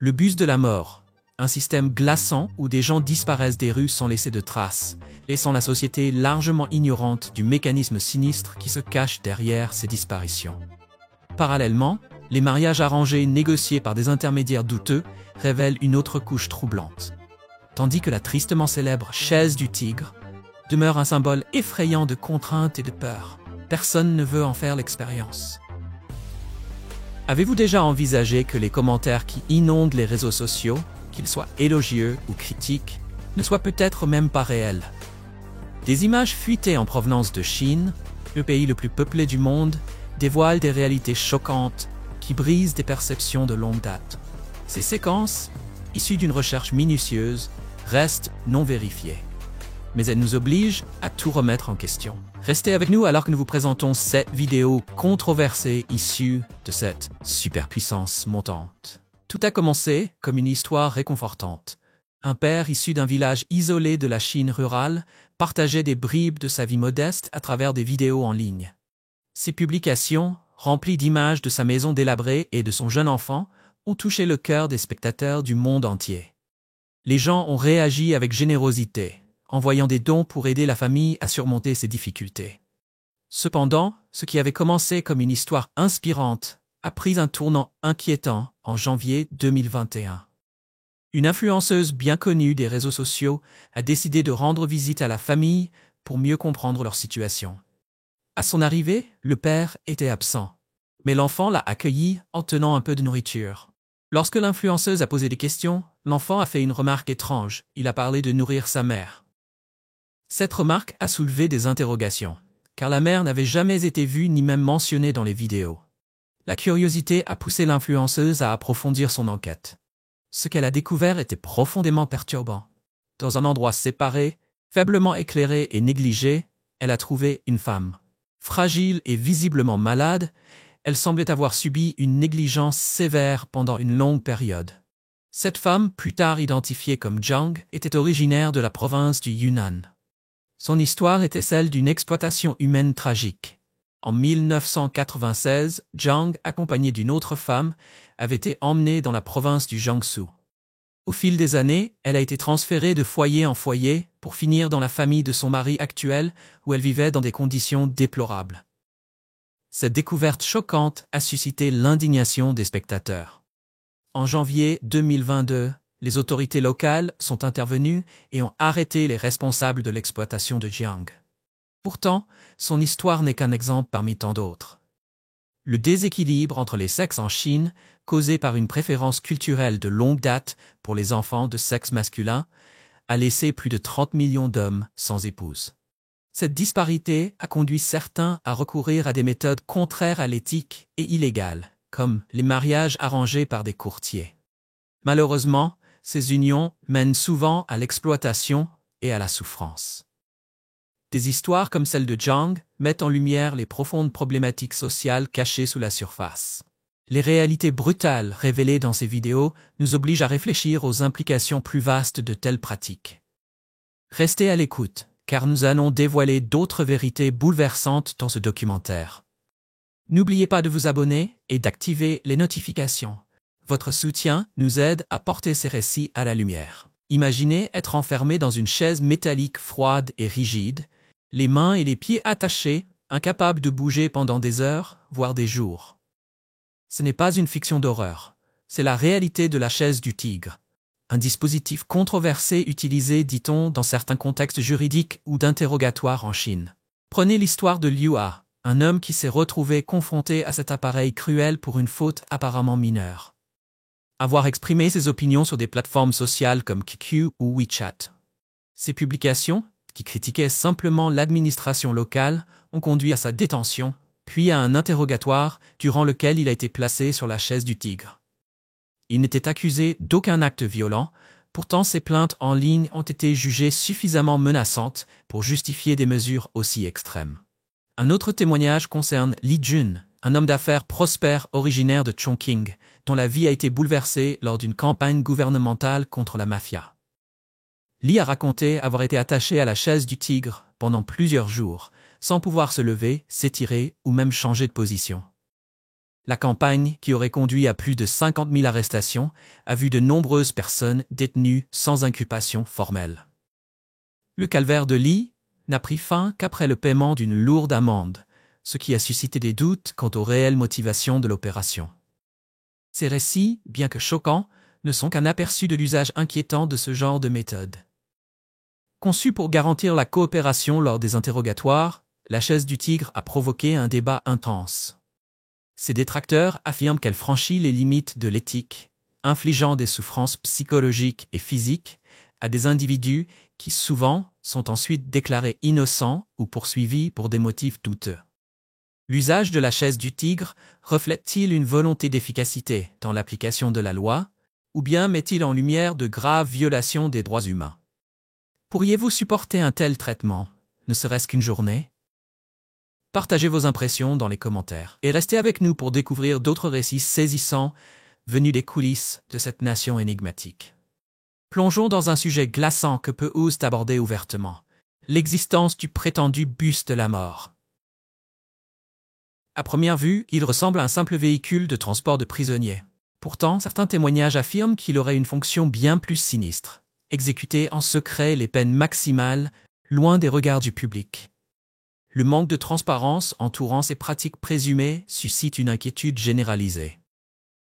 Le bus de la mort, un système glaçant où des gens disparaissent des rues sans laisser de traces, laissant la société largement ignorante du mécanisme sinistre qui se cache derrière ces disparitions. Parallèlement, les mariages arrangés négociés par des intermédiaires douteux révèlent une autre couche troublante. Tandis que la tristement célèbre chaise du tigre demeure un symbole effrayant de contrainte et de peur, personne ne veut en faire l'expérience. Avez-vous déjà envisagé que les commentaires qui inondent les réseaux sociaux, qu'ils soient élogieux ou critiques, ne soient peut-être même pas réels? Des images fuitées en provenance de Chine, le pays le plus peuplé du monde, dévoilent des réalités choquantes qui brisent des perceptions de longue date. Ces séquences, issues d'une recherche minutieuse, restent non vérifiées. Mais elles nous obligent à tout remettre en question. Restez avec nous alors que nous vous présentons cette vidéo controversée issue de cette superpuissance montante. Tout a commencé comme une histoire réconfortante. Un père issu d'un village isolé de la Chine rurale partageait des bribes de sa vie modeste à travers des vidéos en ligne. Ces publications, remplies d'images de sa maison délabrée et de son jeune enfant, ont touché le cœur des spectateurs du monde entier. Les gens ont réagi avec générosité, envoyant des dons pour aider la famille à surmonter ses difficultés. Cependant, ce qui avait commencé comme une histoire inspirante a pris un tournant inquiétant en janvier 2021. Une influenceuse bien connue des réseaux sociaux a décidé de rendre visite à la famille pour mieux comprendre leur situation. À son arrivée, le père était absent, mais l'enfant l'a accueilli en tenant un peu de nourriture. Lorsque l'influenceuse a posé des questions, l'enfant a fait une remarque étrange. Il a parlé de nourrir sa mère. Cette remarque a soulevé des interrogations, car la mère n'avait jamais été vue ni même mentionnée dans les vidéos. La curiosité a poussé l'influenceuse à approfondir son enquête. Ce qu'elle a découvert était profondément perturbant. Dans un endroit séparé, faiblement éclairé et négligé, elle a trouvé une femme. Fragile et visiblement malade, elle semblait avoir subi une négligence sévère pendant une longue période. Cette femme, plus tard identifiée comme Zhang, était originaire de la province du Yunnan. Son histoire était celle d'une exploitation humaine tragique. En 1996, Zhang, accompagnée d'une autre femme, avait été emmenée dans la province du Jiangsu. Au fil des années, elle a été transférée de foyer en foyer pour finir dans la famille de son mari actuel, où elle vivait dans des conditions déplorables. Cette découverte choquante a suscité l'indignation des spectateurs. En janvier 2022, les autorités locales sont intervenues et ont arrêté les responsables de l'exploitation de Zhang. Pourtant, son histoire n'est qu'un exemple parmi tant d'autres. Le déséquilibre entre les sexes en Chine, causé par une préférence culturelle de longue date pour les enfants de sexe masculin, a laissé plus de 30 millions d'hommes sans épouse. Cette disparité a conduit certains à recourir à des méthodes contraires à l'éthique et illégales, comme les mariages arrangés par des courtiers. Malheureusement, ces unions mènent souvent à l'exploitation et à la souffrance. Des histoires comme celle de Zhang mettent en lumière les profondes problématiques sociales cachées sous la surface. Les réalités brutales révélées dans ces vidéos nous obligent à réfléchir aux implications plus vastes de telles pratiques. Restez à l'écoute, car nous allons dévoiler d'autres vérités bouleversantes dans ce documentaire. N'oubliez pas de vous abonner et d'activer les notifications. Votre soutien nous aide à porter ces récits à la lumière. Imaginez être enfermé dans une chaise métallique froide et rigide, les mains et les pieds attachés, incapables de bouger pendant des heures, voire des jours. Ce n'est pas une fiction d'horreur, c'est la réalité de la chaise du tigre. Un dispositif controversé utilisé, dit-on, dans certains contextes juridiques ou d'interrogatoire en Chine. Prenez l'histoire de Liu A, un homme qui s'est retrouvé confronté à cet appareil cruel pour une faute apparemment mineure. Avoir exprimé ses opinions sur des plateformes sociales comme QQ ou WeChat. Ces publications, qui critiquaient simplement l'administration locale, ont conduit à sa détention, puis à un interrogatoire durant lequel il a été placé sur la chaise du tigre. Il n'était accusé d'aucun acte violent, pourtant ses plaintes en ligne ont été jugées suffisamment menaçantes pour justifier des mesures aussi extrêmes. Un autre témoignage concerne Li Jun, un homme d'affaires prospère originaire de Chongqing, dont la vie a été bouleversée lors d'une campagne gouvernementale contre la mafia. Li a raconté avoir été attaché à la chaise du tigre pendant plusieurs jours, sans pouvoir se lever, s'étirer ou même changer de position. La campagne, qui aurait conduit à plus de 50 000 arrestations, a vu de nombreuses personnes détenues sans inculpation formelle. Le calvaire de Lee n'a pris fin qu'après le paiement d'une lourde amende, ce qui a suscité des doutes quant aux réelles motivations de l'opération. Ces récits, bien que choquants, ne sont qu'un aperçu de l'usage inquiétant de ce genre de méthode. Conçue pour garantir la coopération lors des interrogatoires, la chaise du tigre a provoqué un débat intense. Ses détracteurs affirment qu'elle franchit les limites de l'éthique, infligeant des souffrances psychologiques et physiques à des individus qui souvent sont ensuite déclarés innocents ou poursuivis pour des motifs douteux. L'usage de la chaise du tigre reflète-t-il une volonté d'efficacité dans l'application de la loi, ou bien met-il en lumière de graves violations des droits humains? Pourriez-vous supporter un tel traitement, ne serait-ce qu'une journée? Partagez vos impressions dans les commentaires et restez avec nous pour découvrir d'autres récits saisissants venus des coulisses de cette nation énigmatique. Plongeons dans un sujet glaçant que peu osent aborder ouvertement, l'existence du prétendu bus de la mort. À première vue, il ressemble à un simple véhicule de transport de prisonniers. Pourtant, certains témoignages affirment qu'il aurait une fonction bien plus sinistre, exécuter en secret les peines maximales, loin des regards du public. Le manque de transparence entourant ces pratiques présumées suscite une inquiétude généralisée.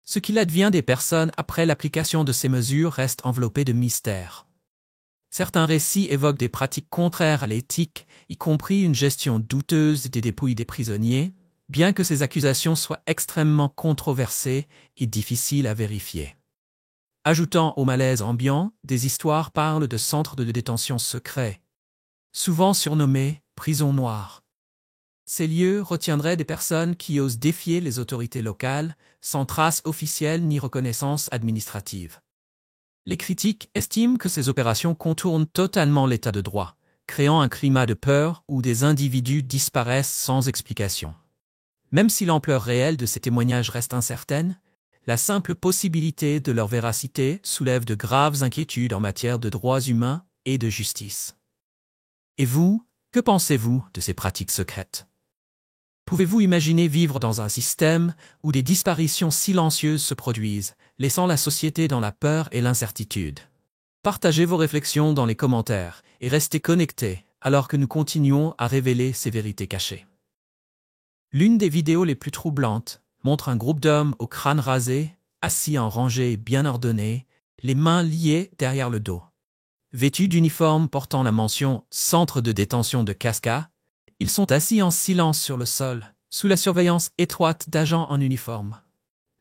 Ce qu'il advient des personnes après l'application de ces mesures reste enveloppé de mystère. Certains récits évoquent des pratiques contraires à l'éthique, y compris une gestion douteuse des dépouilles des prisonniers, bien que ces accusations soient extrêmement controversées et difficiles à vérifier. Ajoutant au malaise ambiant, des histoires parlent de centres de détention secrets, souvent surnommés « prisons noires ». Ces lieux retiendraient des personnes qui osent défier les autorités locales, sans trace officielle ni reconnaissance administrative. Les critiques estiment que ces opérations contournent totalement l'état de droit, créant un climat de peur où des individus disparaissent sans explication. Même si l'ampleur réelle de ces témoignages reste incertaine, la simple possibilité de leur véracité soulève de graves inquiétudes en matière de droits humains et de justice. Et vous, que pensez-vous de ces pratiques secrètes? Pouvez-vous imaginer vivre dans un système où des disparitions silencieuses se produisent, laissant la société dans la peur et l'incertitude? Partagez vos réflexions dans les commentaires et restez connectés alors que nous continuons à révéler ces vérités cachées. L'une des vidéos les plus troublantes montre un groupe d'hommes au crâne rasé, assis en rangée bien ordonnée, les mains liées derrière le dos. Vêtus d'uniformes portant la mention « Centre de détention de Casca », ils sont assis en silence sur le sol, sous la surveillance étroite d'agents en uniforme.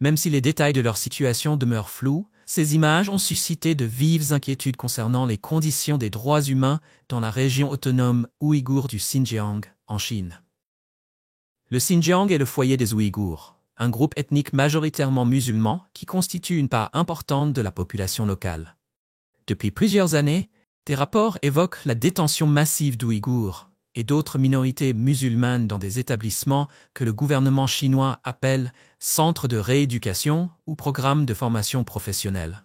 Même si les détails de leur situation demeurent flous, ces images ont suscité de vives inquiétudes concernant les conditions des droits humains dans la région autonome ouïghour du Xinjiang, en Chine. Le Xinjiang est le foyer des Ouïghours, un groupe ethnique majoritairement musulman qui constitue une part importante de la population locale. Depuis plusieurs années, des rapports évoquent la détention massive d'Ouïghours et d'autres minorités musulmanes dans des établissements que le gouvernement chinois appelle centres de rééducation ou programmes de formation professionnelle.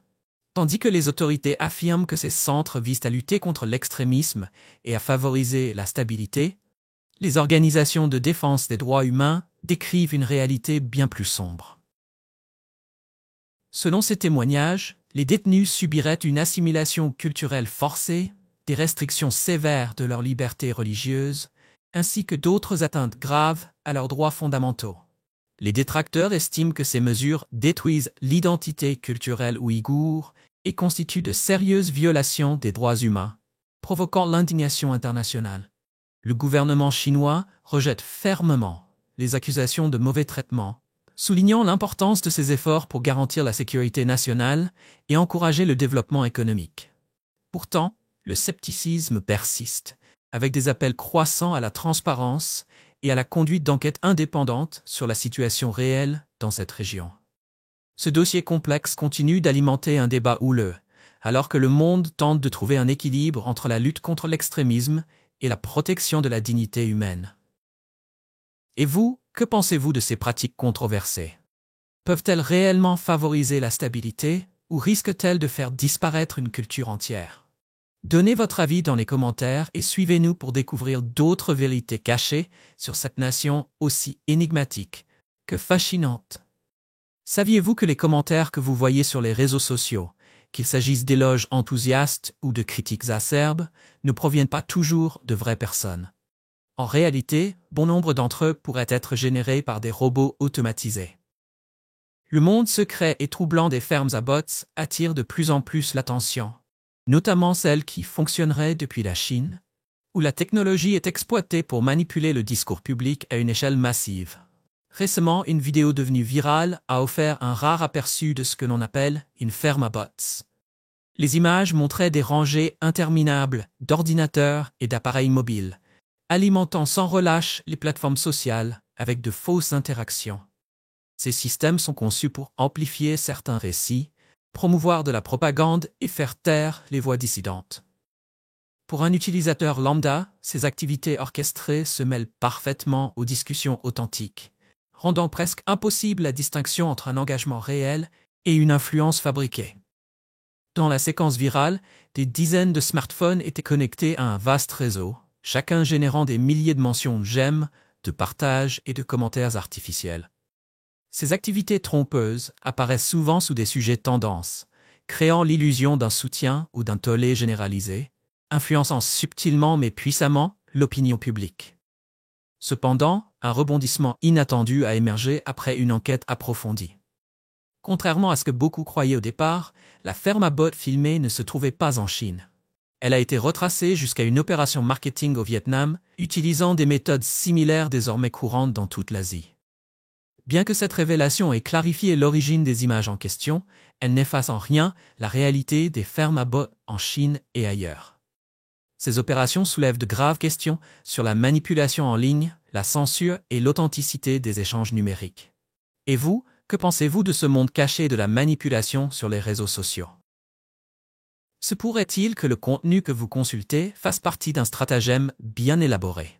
Tandis que les autorités affirment que ces centres visent à lutter contre l'extrémisme et à favoriser la stabilité, les organisations de défense des droits humains décrivent une réalité bien plus sombre. Selon ces témoignages, les détenus subiraient une assimilation culturelle forcée, des restrictions sévères de leur liberté religieuse, ainsi que d'autres atteintes graves à leurs droits fondamentaux. Les détracteurs estiment que ces mesures détruisent l'identité culturelle ouïghour et constituent de sérieuses violations des droits humains, provoquant l'indignation internationale. Le gouvernement chinois rejette fermement les accusations de mauvais traitement, soulignant l'importance de ces efforts pour garantir la sécurité nationale et encourager le développement économique. Pourtant, le scepticisme persiste, avec des appels croissants à la transparence et à la conduite d'enquêtes indépendantes sur la situation réelle dans cette région. Ce dossier complexe continue d'alimenter un débat houleux, alors que le monde tente de trouver un équilibre entre la lutte contre l'extrémisme et la protection de la dignité humaine. Et vous, que pensez-vous de ces pratiques controversées? Peuvent-elles réellement favoriser la stabilité ou risquent-elles de faire disparaître une culture entière? Donnez votre avis dans les commentaires et suivez-nous pour découvrir d'autres vérités cachées sur cette nation aussi énigmatique que fascinante. Saviez-vous que les commentaires que vous voyez sur les réseaux sociaux, qu'il s'agisse d'éloges enthousiastes ou de critiques acerbes, ne proviennent pas toujours de vraies personnes? En réalité, bon nombre d'entre eux pourraient être générés par des robots automatisés. Le monde secret et troublant des fermes à bots attire de plus en plus l'attention, notamment celles qui fonctionneraient depuis la Chine, où la technologie est exploitée pour manipuler le discours public à une échelle massive. Récemment, une vidéo devenue virale a offert un rare aperçu de ce que l'on appelle une ferme à bots. Les images montraient des rangées interminables d'ordinateurs et d'appareils mobiles, alimentant sans relâche les plateformes sociales avec de fausses interactions. Ces systèmes sont conçus pour amplifier certains récits, promouvoir de la propagande et faire taire les voix dissidentes. Pour un utilisateur lambda, ces activités orchestrées se mêlent parfaitement aux discussions authentiques, rendant presque impossible la distinction entre un engagement réel et une influence fabriquée. Dans la séquence virale, des dizaines de smartphones étaient connectés à un vaste réseau, chacun générant des milliers de mentions j'aime, de partages et de commentaires artificiels. Ces activités trompeuses apparaissent souvent sous des sujets tendances, créant l'illusion d'un soutien ou d'un tollé généralisé, influençant subtilement mais puissamment l'opinion publique. Cependant, un rebondissement inattendu a émergé après une enquête approfondie. Contrairement à ce que beaucoup croyaient au départ, la ferme à bots filmée ne se trouvait pas en Chine. Elle a été retracée jusqu'à une opération marketing au Vietnam, utilisant des méthodes similaires désormais courantes dans toute l'Asie. Bien que cette révélation ait clarifié l'origine des images en question, elle n'efface en rien la réalité des fermes à bots en Chine et ailleurs. Ces opérations soulèvent de graves questions sur la manipulation en ligne, la censure et l'authenticité des échanges numériques. Et vous, que pensez-vous de ce monde caché de la manipulation sur les réseaux sociaux? Se pourrait-il que le contenu que vous consultez fasse partie d'un stratagème bien élaboré?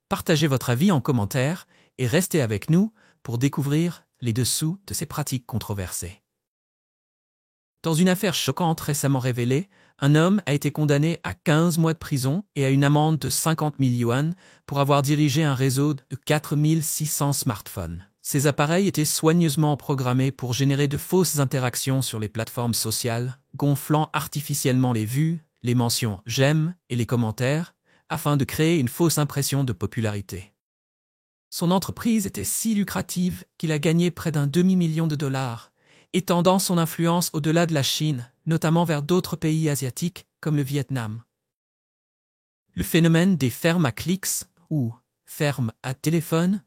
Partagez votre avis en commentaire et restez avec nous pour découvrir les dessous de ces pratiques controversées. Dans une affaire choquante récemment révélée, un homme a été condamné à 15 mois de prison et à une amende de 50 000 yuan pour avoir dirigé un réseau de 4 600 smartphones. Ces appareils étaient soigneusement programmés pour générer de fausses interactions sur les plateformes sociales, gonflant artificiellement les vues, les mentions « j'aime » et les commentaires, afin de créer une fausse impression de popularité. Son entreprise était si lucrative qu'il a gagné près d'un demi-million de dollars, étendant son influence au-delà de la Chine, notamment vers d'autres pays asiatiques comme le Vietnam. Le phénomène des fermes à clics, ou fermes à téléphone,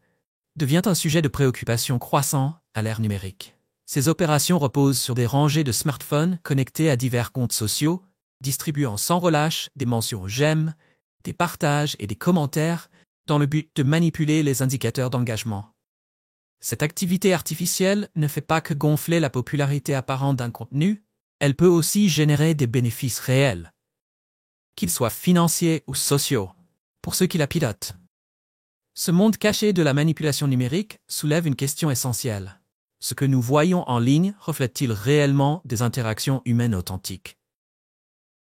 devient un sujet de préoccupation croissant à l'ère numérique. Ces opérations reposent sur des rangées de smartphones connectés à divers comptes sociaux, distribuant sans relâche des mentions j'aime, des partages et des commentaires dans le but de manipuler les indicateurs d'engagement. Cette activité artificielle ne fait pas que gonfler la popularité apparente d'un contenu, elle peut aussi générer des bénéfices réels, qu'ils soient financiers ou sociaux, pour ceux qui la pilotent. Ce monde caché de la manipulation numérique soulève une question essentielle. Ce que nous voyons en ligne reflète-t-il réellement des interactions humaines authentiques?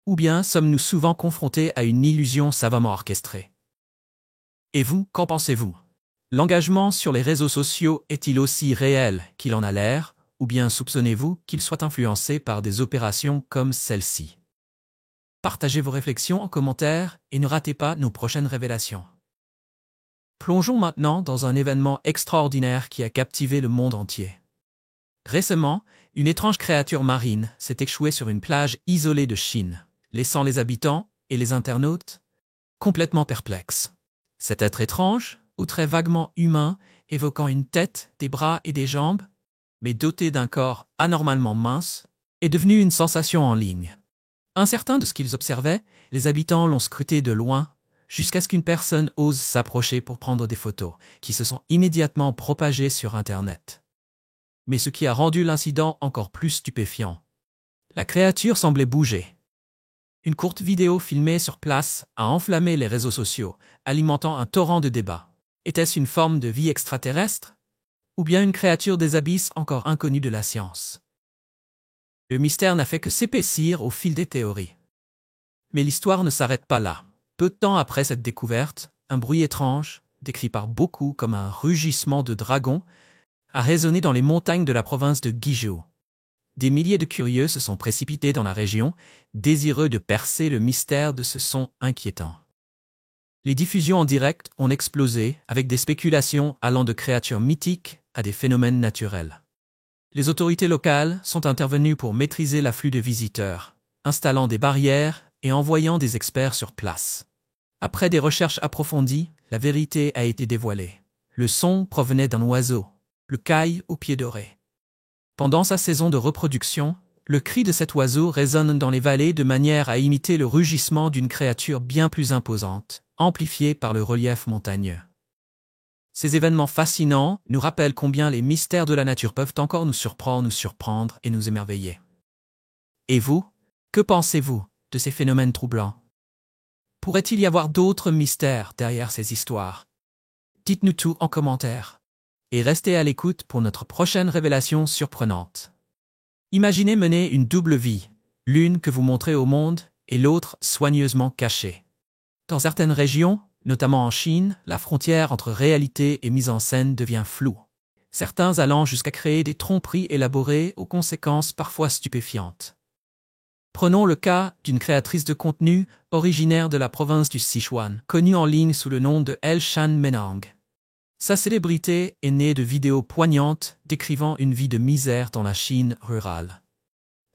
Ou bien sommes-nous souvent confrontés à une illusion savamment orchestrée? Et vous, qu'en pensez-vous? L'engagement sur les réseaux sociaux est-il aussi réel qu'il en a l'air, ou bien soupçonnez-vous qu'il soit influencé par des opérations comme celle-ci? Partagez vos réflexions en commentaire et ne ratez pas nos prochaines révélations. Plongeons maintenant dans un événement extraordinaire qui a captivé le monde entier. Récemment, une étrange créature marine s'est échouée sur une plage isolée de Chine, laissant les habitants et les internautes complètement perplexes. Cet être étrange, aux traits vaguement humains, évoquant une tête, des bras et des jambes, mais doté d'un corps anormalement mince, est devenu une sensation en ligne. Incertains de ce qu'ils observaient, les habitants l'ont scruté de loin, jusqu'à ce qu'une personne ose s'approcher pour prendre des photos, qui se sont immédiatement propagées sur Internet. Mais ce qui a rendu l'incident encore plus stupéfiant, la créature semblait bouger. Une courte vidéo filmée sur place a enflammé les réseaux sociaux, alimentant un torrent de débats. Était-ce une forme de vie extraterrestre? Ou bien une créature des abysses encore inconnue de la science? Le mystère n'a fait que s'épaissir au fil des théories. Mais l'histoire ne s'arrête pas là. Peu de temps après cette découverte, un bruit étrange, décrit par beaucoup comme un rugissement de dragon, a résonné dans les montagnes de la province de Guizhou. Des milliers de curieux se sont précipités dans la région, désireux de percer le mystère de ce son inquiétant. Les diffusions en direct ont explosé, avec des spéculations allant de créatures mythiques à des phénomènes naturels. Les autorités locales sont intervenues pour maîtriser l'afflux de visiteurs, installant des barrières et envoyant des experts sur place. Après des recherches approfondies, la vérité a été dévoilée. Le son provenait d'un oiseau, le caille au pied doré. Pendant sa saison de reproduction, le cri de cet oiseau résonne dans les vallées de manière à imiter le rugissement d'une créature bien plus imposante, amplifié par le relief montagneux. Ces événements fascinants nous rappellent combien les mystères de la nature peuvent encore nous surprendre et nous émerveiller. Et vous, que pensez-vous de ces phénomènes troublants? Pourrait-il y avoir d'autres mystères derrière ces histoires? Dites-nous tout en commentaire. Et restez à l'écoute pour notre prochaine révélation surprenante. Imaginez mener une double vie, l'une que vous montrez au monde et l'autre soigneusement cachée. Dans certaines régions, notamment en Chine, la frontière entre réalité et mise en scène devient floue. Certains allant jusqu'à créer des tromperies élaborées aux conséquences parfois stupéfiantes. Prenons le cas d'une créatrice de contenu originaire de la province du Sichuan, connue en ligne sous le nom de Elshan Menang. Sa célébrité est née de vidéos poignantes décrivant une vie de misère dans la Chine rurale.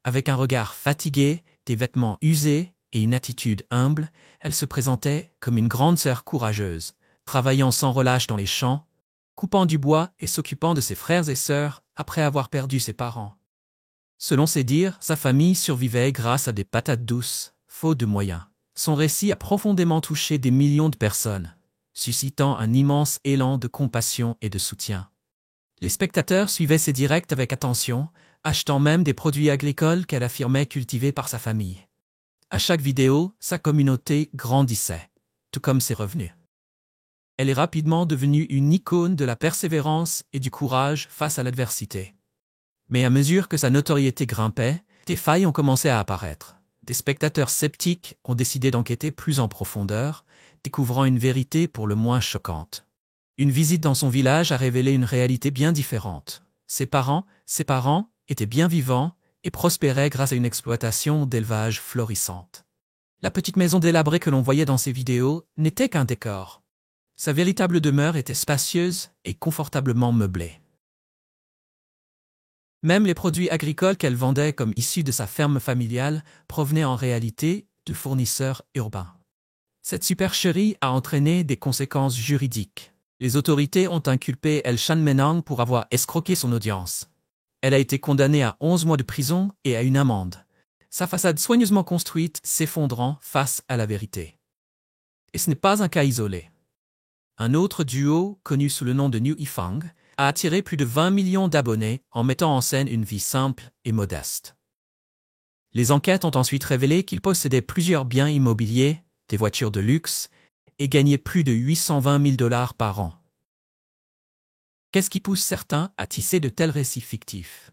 Avec un regard fatigué, des vêtements usés et une attitude humble, elle se présentait comme une grande sœur courageuse, travaillant sans relâche dans les champs, coupant du bois et s'occupant de ses frères et sœurs après avoir perdu ses parents. Selon ses dires, sa famille survivait grâce à des patates douces, faute de moyens. Son récit a profondément touché des millions de personnes, suscitant un immense élan de compassion et de soutien. Les spectateurs suivaient ses directs avec attention, achetant même des produits agricoles qu'elle affirmait cultivés par sa famille. À chaque vidéo, sa communauté grandissait, tout comme ses revenus. Elle est rapidement devenue une icône de la persévérance et du courage face à l'adversité. Mais à mesure que sa notoriété grimpait, des failles ont commencé à apparaître. Des spectateurs sceptiques ont décidé d'enquêter plus en profondeur, découvrant une vérité pour le moins choquante. Une visite dans son village a révélé une réalité bien différente. Ses parents étaient bien vivants et prospéraient grâce à une exploitation d'élevage florissante. La petite maison délabrée que l'on voyait dans ces vidéos n'était qu'un décor. Sa véritable demeure était spacieuse et confortablement meublée. Même les produits agricoles qu'elle vendait comme issus de sa ferme familiale provenaient en réalité de fournisseurs urbains. Cette supercherie a entraîné des conséquences juridiques. Les autorités ont inculpé Elshan Menang pour avoir escroqué son audience. Elle a été condamnée à 11 mois de prison et à une amende, sa façade soigneusement construite s'effondrant face à la vérité. Et ce n'est pas un cas isolé. Un autre duo, connu sous le nom de New Yifang, a attiré plus de 20 millions d'abonnés en mettant en scène une vie simple et modeste. Les enquêtes ont ensuite révélé qu'il possédait plusieurs biens immobiliers, des voitures de luxe, et gagnait plus de 820 000 $ par an. Qu'est-ce qui pousse certains à tisser de tels récits fictifs?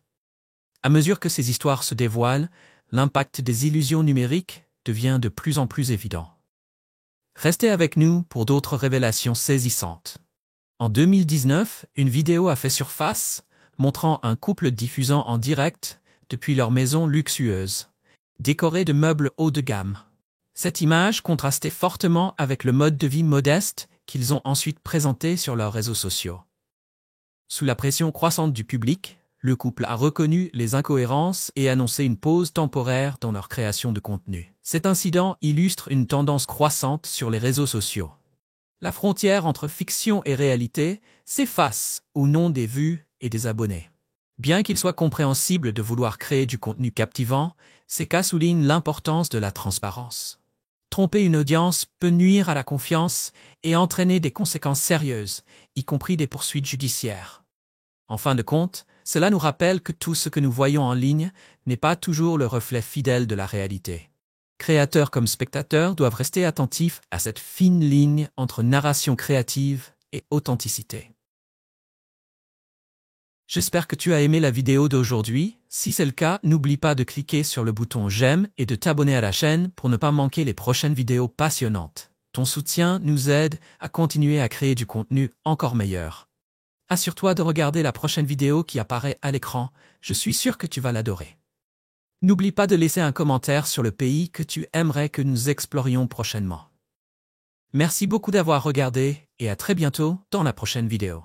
À mesure que ces histoires se dévoilent, l'impact des illusions numériques devient de plus en plus évident. Restez avec nous pour d'autres révélations saisissantes. En 2019, une vidéo a fait surface, montrant un couple diffusant en direct depuis leur maison luxueuse, décorée de meubles haut de gamme. Cette image contrastait fortement avec le mode de vie modeste qu'ils ont ensuite présenté sur leurs réseaux sociaux. Sous la pression croissante du public, le couple a reconnu les incohérences et annoncé une pause temporaire dans leur création de contenu. Cet incident illustre une tendance croissante sur les réseaux sociaux. La frontière entre fiction et réalité s'efface au nom des vues et des abonnés. Bien qu'il soit compréhensible de vouloir créer du contenu captivant, ces cas soulignent l'importance de la transparence. Tromper une audience peut nuire à la confiance et entraîner des conséquences sérieuses, y compris des poursuites judiciaires. En fin de compte, cela nous rappelle que tout ce que nous voyons en ligne n'est pas toujours le reflet fidèle de la réalité. Créateurs comme spectateurs doivent rester attentifs à cette fine ligne entre narration créative et authenticité. J'espère que tu as aimé la vidéo d'aujourd'hui. Si c'est le cas, n'oublie pas de cliquer sur le bouton j'aime et de t'abonner à la chaîne pour ne pas manquer les prochaines vidéos passionnantes. Ton soutien nous aide à continuer à créer du contenu encore meilleur. Assure-toi de regarder la prochaine vidéo qui apparaît à l'écran, je suis sûr que tu vas l'adorer. N'oublie pas de laisser un commentaire sur le pays que tu aimerais que nous explorions prochainement. Merci beaucoup d'avoir regardé et à très bientôt dans la prochaine vidéo.